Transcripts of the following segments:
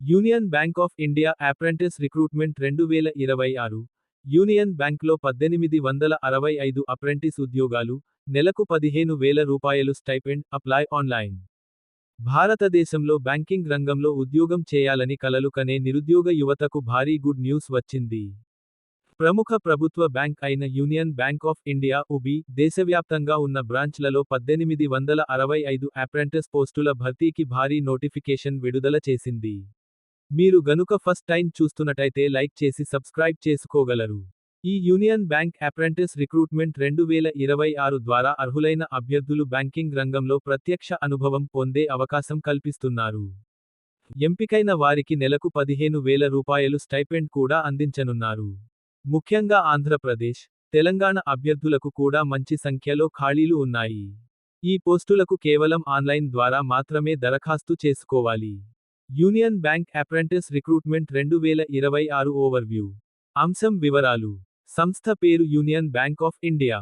Union bank of India apprentice recruitment 2026. Union బ్యాంక్లో 1865 apprentice ఉద్యోగాలు, నెలకు 15,000 రూపాయలు స్టైపెండ్. Apply online. భారతదేశంలో బ్యాంకింగ్ రంగంలో ఉద్యోగం చేయాలని కలలు కనే నిరుద్యోగ యువతకు భారీ గుడ్ న్యూస్ వచ్చింది. ప్రముఖ ప్రభుత్వ బ్యాంక్ అయిన union bank of India (UBI) దేశవ్యాప్తంగా ఉన్న బ్రాంచ్లలో 1865 అప్రెంటిస్ పోస్టుల భర్తీకి భారీ నోటిఫికేషన్ విడుదల చేసింది. మీరు గనుక ఫస్ట్ టైం చూస్తున్నట్టయితే లైక్ చేసి సబ్స్క్రైబ్ చేసుకోగలరు. ఈ యూనియన్ బ్యాంక్ అప్రెంటిస్ రిక్రూట్మెంట్ 2026 ద్వారా అర్హులైన అభ్యర్థులు బ్యాంకింగ్ రంగంలో ప్రత్యక్ష అనుభవం పొందే అవకాశం కల్పిస్తున్నారు. ఎంపికైన వారికి నెలకు 15,000 రూపాయలు స్టైపెండ్ కూడా అందించనున్నారు. ముఖ్యంగా ఆంధ్రప్రదేశ్, తెలంగాణ అభ్యర్థులకు కూడా మంచి సంఖ్యలో ఖాళీలు ఉన్నాయి. ఈ పోస్టులకు కేవలం ఆన్లైన్ ద్వారా మాత్రమే దరఖాస్తు చేసుకోవాలి. Union bank apprentice recruitment 2026 overview. అంశం వివరాలు. సంస్థ పేరు union bank of India.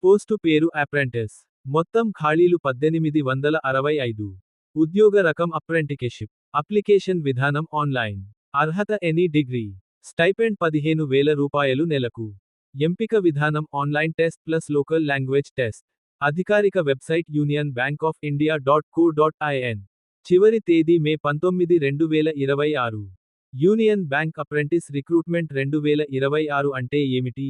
Post పేరు అప్రెంటిస్. మొత్తం ఖాళీలు 1865. ఉద్యోగ రకం అప్రెంటికేషిప్. అప్లికేషన్ విధానం ఆన్లైన్. అర్హత ఎనీ డిగ్రీ. స్టైపెండ్ 15,000 రూపాయలు నెలకు. ఎంపిక విధానం online test plus local language test. అధికారిక వెబ్సైట్ unionbankofindia.co.in. చివరి తేదీ మే 19, 2026. యూనియన్ బ్యాంక్ అప్రెంటిస్ రిక్రూట్మెంట్ 2026 అంటే ఏమిటి?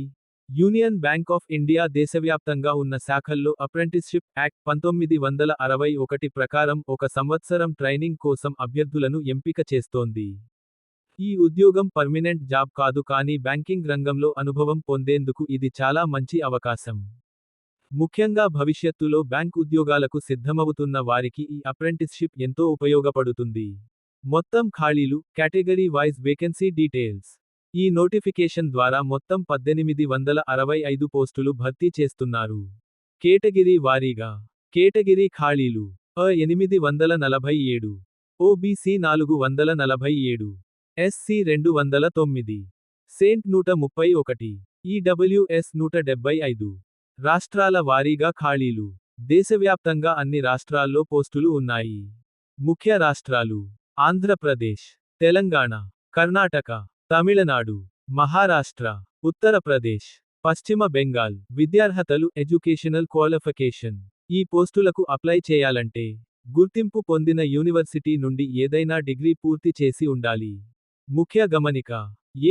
యూనియన్ బ్యాంక్ ఆఫ్ ఇండియా దేశవ్యాప్తంగా ఉన్న శాఖల్లో అప్రెంటిస్షిప్ యాక్ట్ 1961 ప్రకారం 1 సంవత్సరం ట్రైనింగ్ కోసం అభ్యర్థులను ఎంపిక చేస్తోంది. ఈ ఉద్యోగం పర్మినెంట్ జాబ్ కాదు, కానీ బ్యాంకింగ్ రంగంలో అనుభవం పొందేందుకు ఇది చాలా మంచి అవకాశం. ముఖ్యంగా భవిష్యత్తులో బ్యాంక్ ఉద్యోగాలకు సిద్ధమవుతున్న వారికి ఈ అప్రెంటిస్షిప్ ఎంతో ఉపయోగపడుతుంది. మొత్తం ఖాళీలు, కేటగిరీ వైజ్ వేకెన్సీ డీటెయిల్స్. ఈ నోటిఫికేషన్ ద్వారా మొత్తం 1865 పోస్టులు భర్తీ చేస్తున్నారు. కేటగిరీ వారీగా. కేటగిరీ ఖాళీలు: A 847, OBC 447, SC 209, సెంట్ 131, EWS 175. రాష్ట్రాల వారీగా ఖాళీలు. దేశవ్యాప్తంగా అన్ని రాష్ట్రాల్లో పోస్టులు ఉన్నాయి. ముఖ్య రాష్ట్రాలు: ఆంధ్రప్రదేశ్, తెలంగాణ, కర్ణాటక, తమిళనాడు, మహారాష్ట్ర, ఉత్తరప్రదేశ్, పశ్చిమ బెంగాల్. విద్యార్హతలు: educational qualification. ఈ పోస్టులకు అప్లై చేయాలంటే గుర్తింపు పొందిన యూనివర్సిటీ నుండి ఏదైనా డిగ్రీ పూర్తి చేసి ఉండాలి. ముఖ్య గమనిక: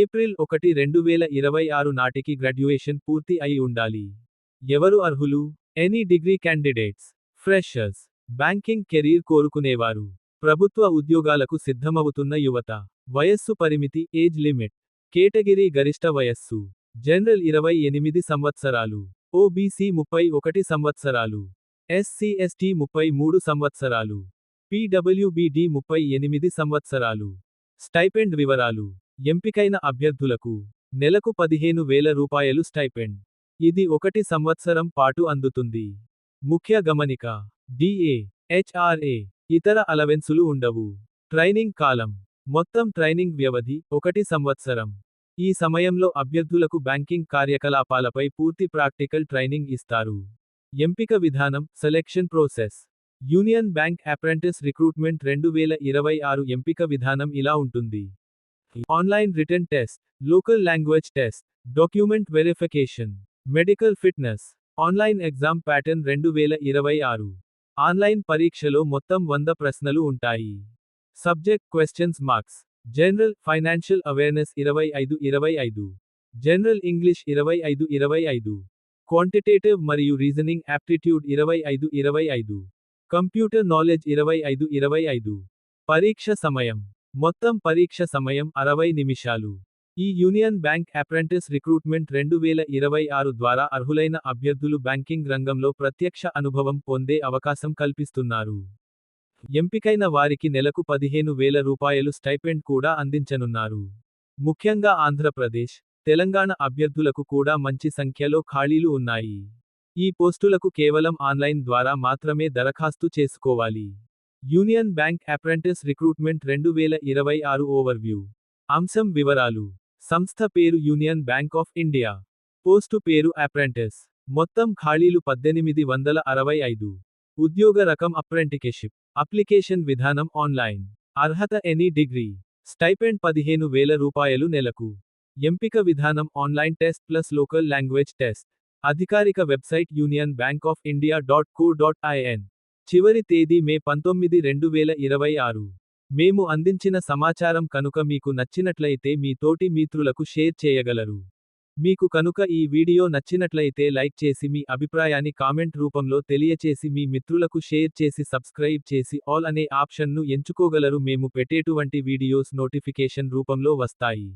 ఏప్రిల్ 1, 2026 నాటికి గ్రాడ్యుయేషన్ పూర్తి అయి ఉండాలి. ఎవరు అర్హులు? Any degree candidates. Freshers. Banking career కోరుకునేవారు. ప్రభుత్వ ఉద్యోగాలకు సిద్ధమవుతున్న యువత. వయస్సు పరిమితి ఏజ్ లిమిట్. కేటగిరీ గరిష్ట వయస్సు: జనరల్ 28 సంవత్సరాలు, ఓబీసీ 31 సంవత్సరాలు, ఎస్సీ ఎస్టీ 33 సంవత్సరాలు, పీడబ్ల్యూబీడీ 38 సంవత్సరాలు. స్టైపెండ్ వివరాలు. ఎంపికైన అభ్యర్థులకు నెలకు 15,000 రూపాయలు స్టైపెండ్. ఇది 1 సంవత్సరం పాటు అందుతుంది. ముఖ్య గమనిక: డిఏ, హెచ్ఆర్ఏ, ఇతర అలవెన్సులు ఉండవు. ట్రైనింగ్ కాలం. మొత్తం ట్రైనింగ్ వ్యవధి 1 సంవత్సరం. ఈ సమయంలో అభ్యర్థులకు బ్యాంకింగ్ కార్యకలాపాలపై పూర్తి ప్రాక్టికల్ ట్రైనింగ్ ఇస్తారు. ఎంపిక విధానం, selection process. Union bank apprentice recruitment 2026 ఎంపిక విధానం ఇలా ఉంటుంది. Online written test, local language test, document verification, medical fitness. Online exam pattern 2026. Online పరీక్షలో మొత్తం 100 ప్రశ్నలు ఉంటాయి. Subject questions marks: general, financial awareness 25-25, general English 25-25, quantitative మరియు రీజనింగ్ యాప్టిట్యూడ్ 25-25, కంప్యూటర్ నాలెడ్జ్ 25-25. పరీక్ష సమయం. మొత్తం పరీక్ష సమయం 60 నిమిషాలు. ఈ యూనియన్ బ్యాంక్ అప్రెంటిస్ రిక్రూట్మెంట్ 2026 ద్వారా అర్హులైన అభ్యర్థులు బ్యాంకింగ్ రంగంలో ప్రత్యక్ష అనుభవం పొందే అవకాశం కల్పిస్తున్నారు. ఎంపికైన వారికి నెలకు 15,000 రూపాయలు స్టైపెండ్ కూడా అందించనున్నారు. ముఖ్యంగా ఆంధ్రప్రదేశ్, తెలంగాణ అభ్యర్థులకు కూడా మంచి సంఖ్యలో ఖాళీలు ఉన్నాయి. ఈ పోస్టులకు కేవలం ఆన్లైన్ ద్వారా మాత్రమే దరఖాస్తు చేసుకోవాలి. Union bank apprentice recruitment 2026 overview. అంశం వివరాలు. సంస్థ పేరు union bank of India. Post పేరు అప్రెంటిస్. మొత్తం ఖాళీలు 1865. ఉద్యోగ రకం అప్రెంటికేషిప్. అప్లికేషన్ విధానం ఆన్లైన్. అర్హత ఎనీ డిగ్రీ. స్టైపెండ్ 15,000 రూపాయలు నెలకు. ఎంపిక విధానం online test plus local language test. అధికారిక వెబ్సైట్ unionbankofindia.co.in. చివరి తేదీ మే 19, 2026. మేము అందించిన సమాచారం కనుక మీకు నచ్చినట్లయితే మీ తోటి మిత్రులకు షేర్ చేయగలరు. మీకు కనుక ఈ వీడియో నచ్చినట్లయితే లైక్ చేసి మీ అభిప్రాయాన్ని కామెంట్ రూపంలో తెలియచేసి మీ మిత్రులకు షేర్ చేసి సబ్స్క్రైబ్ చేసి ఆల్ అనే ఆప్షన్ను ఎంచుకోగలరు. మేము పెట్టేటువంటి వీడియోస్ నోటిఫికేషన్ రూపంలో వస్తాయి.